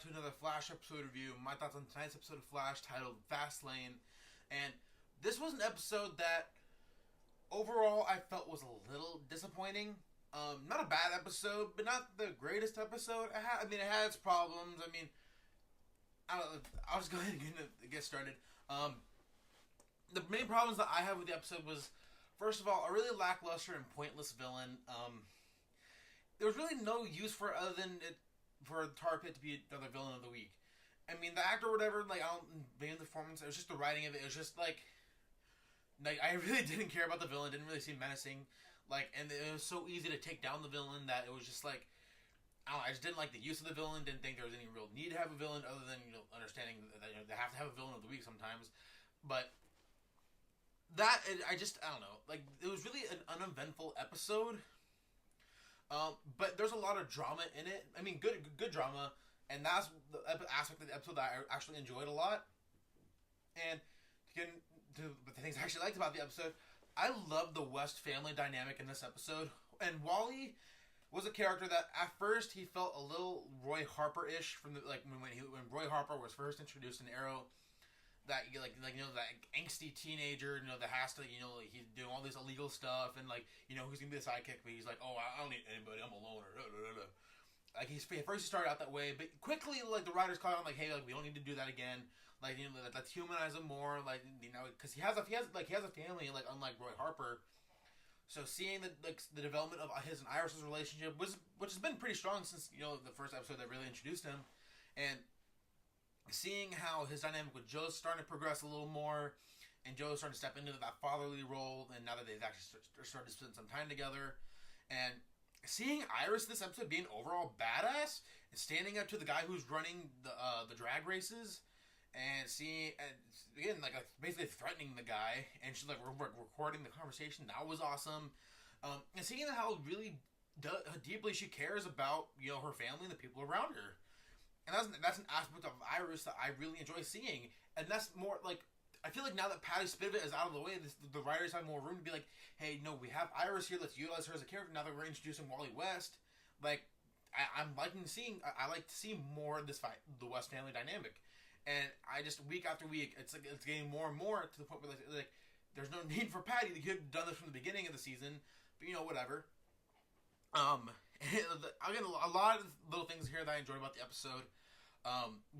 back to another Flash episode review. My thoughts on tonight's episode of Flash titled Fastlane. And this was an episode that overall I felt was a little disappointing. Not a bad episode, but not the greatest episode. It had its problems. I'll just go ahead and get started. The main problems that I had with the episode was, first of all, a really lackluster and pointless villain. There was really no use for it other than for Tar Pit to be another villain of the week. I mean, the actor or whatever, I don't blame the performance. It was just the writing of it. It was just like I really didn't care about the villain. Didn't really seem menacing. And it was so easy to take down the villain that it was just I don't know, I just didn't like the use of the villain. Didn't think there was any real need to have a villain other than understanding that they have to have a villain of the week sometimes. But I don't know. It was really an uneventful episode. But there's a lot of drama in it. I mean, good drama, and that's the aspect of the episode that I actually enjoyed a lot. And to get into the things I actually liked about the episode, I loved the West family dynamic in this episode. And Wally was a character that at first he felt a little Roy Harper-ish from when Roy Harper was first introduced in Arrow. That that angsty teenager, that has to, he's doing all this illegal stuff, and who's gonna be the sidekick, but he's like, oh, I don't need anybody, I'm a loner. At first he started out that way, but quickly, the writers caught on, hey, we don't need to do that again. Let's humanize him more, because he has a family, unlike Roy Harper. So seeing the development of his and Iris's relationship which has been pretty strong since the first episode that really introduced him, and seeing how his dynamic with Joe's starting to progress a little more, and Joe's starting to step into that fatherly role, and now that they've actually started to spend some time together, and seeing Iris this episode being overall badass and standing up to the guy who's running the drag races, and seeing basically threatening the guy, and she's recording the conversation. That was awesome. And seeing how really how deeply she cares about her family and the people around her. And that's an aspect of Iris that I really enjoy seeing. And that's more I feel now that Patty Spivot is out of the way, the writers have more room to be hey, no, we have Iris here, let's utilize her as a character now that we're introducing Wally West. I'm liking seeing, I like to see more of this the West family dynamic. And I just, week after week, it's getting more and more to the point where there's no need for Patty. They could have done this from the beginning of the season, but whatever. Again, a lot of little things here that I enjoyed about the episode.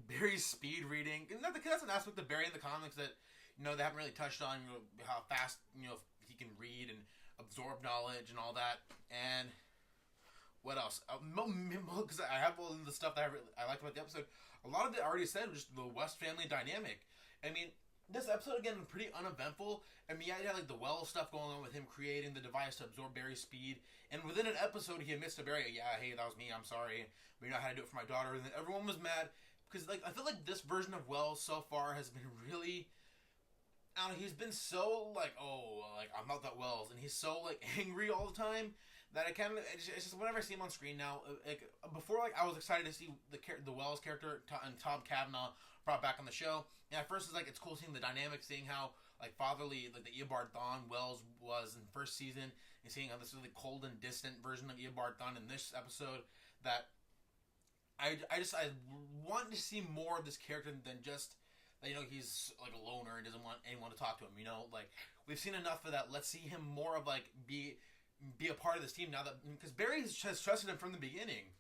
Barry's speed reading, and that's an aspect of Barry in the comics that they haven't really touched on. How fast he can read and absorb knowledge and all that. And what else? Because I have all the stuff that I liked about the episode. A lot of it I already said was just the West family dynamic. I mean, this episode again pretty uneventful. I mean, yeah, you had the Wells stuff going on with him creating the device to absorb Barry's speed, and within an episode he admits to Barry, yeah, hey, that was me, I'm sorry, but you know how to do it for my daughter, and then everyone was mad because I feel like this version of Wells so far has been really, I don't know, he's been so I'm not that Wells, and he's so angry all the time that I kind of, it's just whenever I see him on screen now, before I was excited to see the Wells character and Tom Cavanaugh brought back on the show. And at first it's it's cool seeing the dynamic, seeing how fatherly the Eobard Thawne Wells was in the first season, and seeing how this really cold and distant version of Eobard Thawne in this episode. That I want to see more of this character than just that he's a loner and doesn't want anyone to talk to him. We've seen enough of that. Let's see him more of be a part of this team now, that because Barry has trusted him from the beginning,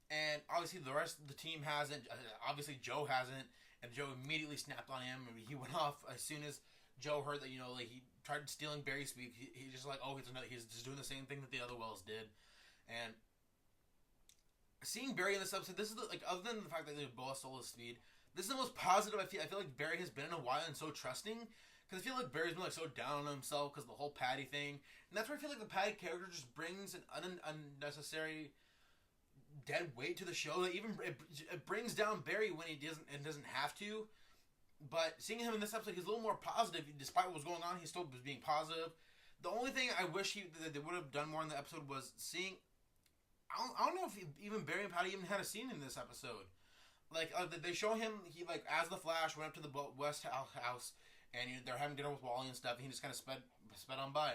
and obviously the rest of the team hasn't. Obviously Joe hasn't, and Joe immediately snapped on him. I mean, he went off as soon as Joe heard that he tried stealing Barry's speed. He's just he's just doing the same thing that the other Wells did. And seeing Barry in this episode, this is other than the fact that they both stole his speed, this is the most positive I feel like Barry has been in a while, and so trusting. Because I feel like Barry's been so down on himself because of the whole Patty thing. And that's where I feel like the Patty character just brings an unnecessary dead weight to the show. That even it brings down Barry when he doesn't have to. But seeing him in this episode, he's a little more positive. Despite what was going on, he still was being positive. The only thing I wish that they would have done more in the episode was seeing... I don't know if even Barry and Patty even had a scene in this episode. They show him, he as the Flash went up to the West house, and they're having dinner with Wally and stuff, and he just kind of sped on by.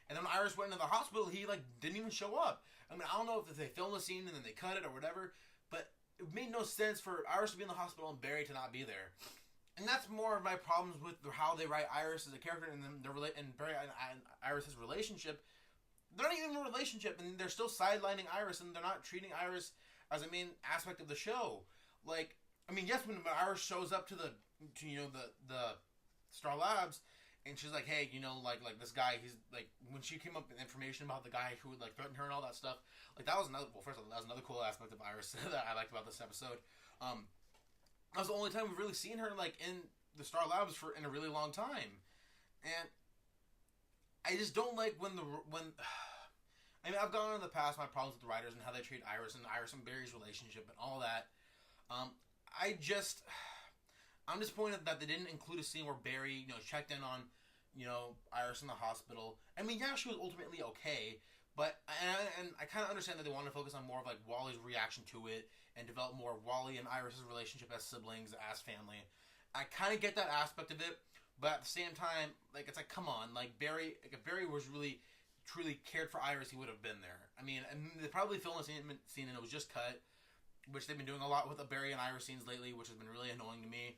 And then when Iris went into the hospital, he didn't even show up. I mean, I don't know if they filmed the scene and then they cut it or whatever, but it made no sense for Iris to be in the hospital and Barry to not be there. And that's more of my problems with how they write Iris as a character and then and Barry and Iris' relationship. They're not even in a relationship, and they're still sidelining Iris, and they're not treating Iris as a main aspect of the show. Like, I mean, yes, when Iris shows up to the Star Labs, and she's like, hey, like this guy, he's like, when she came up with information about the guy who would like threaten her and all that stuff, like that was another. Well, first of all, that was another cool aspect of Iris that I liked about this episode. That was the only time we've really seen her like in the Star Labs in a really long time, and I just don't like when. I mean, I've gone on in the past my problems with the writers and how they treat Iris and Barry's relationship and all that. I'm disappointed that they didn't include a scene where Barry, checked in on, Iris in the hospital. I mean, yeah, she was ultimately okay, but and I kind of understand that they want to focus on more of like Wally's reaction to it and develop more of Wally and Iris' relationship as siblings, as family. I kind of get that aspect of it, but at the same time, like it's like, come on, like Barry, like if Barry was really truly cared for Iris, he would have been there. I mean, and they probably filmed a scene and it was just cut, which they've been doing a lot with the Barry and Iris scenes lately, which has been really annoying to me.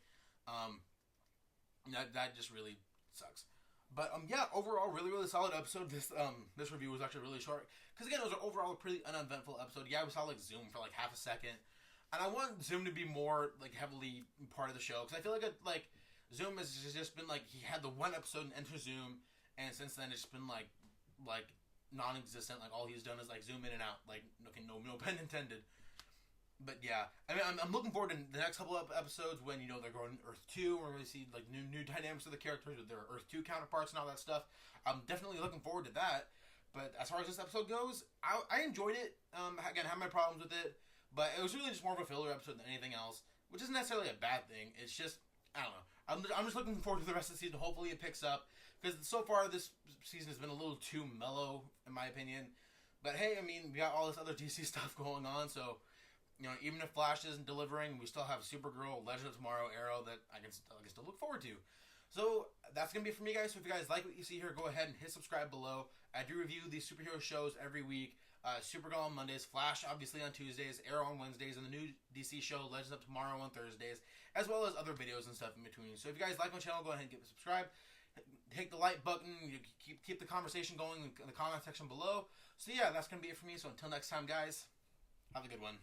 That just really sucks. But yeah, overall, really, really solid episode. This review was actually really short because again, it was overall a pretty uneventful episode. Yeah, we saw like Zoom for like half a second, and I want Zoom to be more like heavily part of the show because I feel like Zoom has just been like he had the one episode and Enter Zoom, and since then it's been like non-existent. Like all he's done is like zoom in and out. Like okay, no pun intended. But yeah, I mean, I'm looking forward to the next couple of episodes when they're going to Earth 2. We're going to see like new dynamics of the characters with their Earth 2 counterparts and all that stuff. I'm definitely looking forward to that. But as far as this episode goes, I enjoyed it. Again, I have my problems with it, but it was really just more of a filler episode than anything else, which isn't necessarily a bad thing. It's just I don't know. I'm just looking forward to the rest of the season. Hopefully, it picks up because so far this season has been a little too mellow, in my opinion. But hey, I mean, we got all this other DC stuff going on, so. Even if Flash isn't delivering, we still have Supergirl, Legend of Tomorrow, Arrow that I can still look forward to. So that's going to be it for me, guys. So if you guys like what you see here, go ahead and hit subscribe below. I do review these superhero shows every week. Supergirl on Mondays, Flash obviously on Tuesdays, Arrow on Wednesdays, and the new DC show, Legends of Tomorrow on Thursdays, as well as other videos and stuff in between. So if you guys like my channel, go ahead and get subscribed. Hit the like button. You keep the conversation going in the comment section below. So yeah, that's going to be it for me. So until next time, guys, have a good one.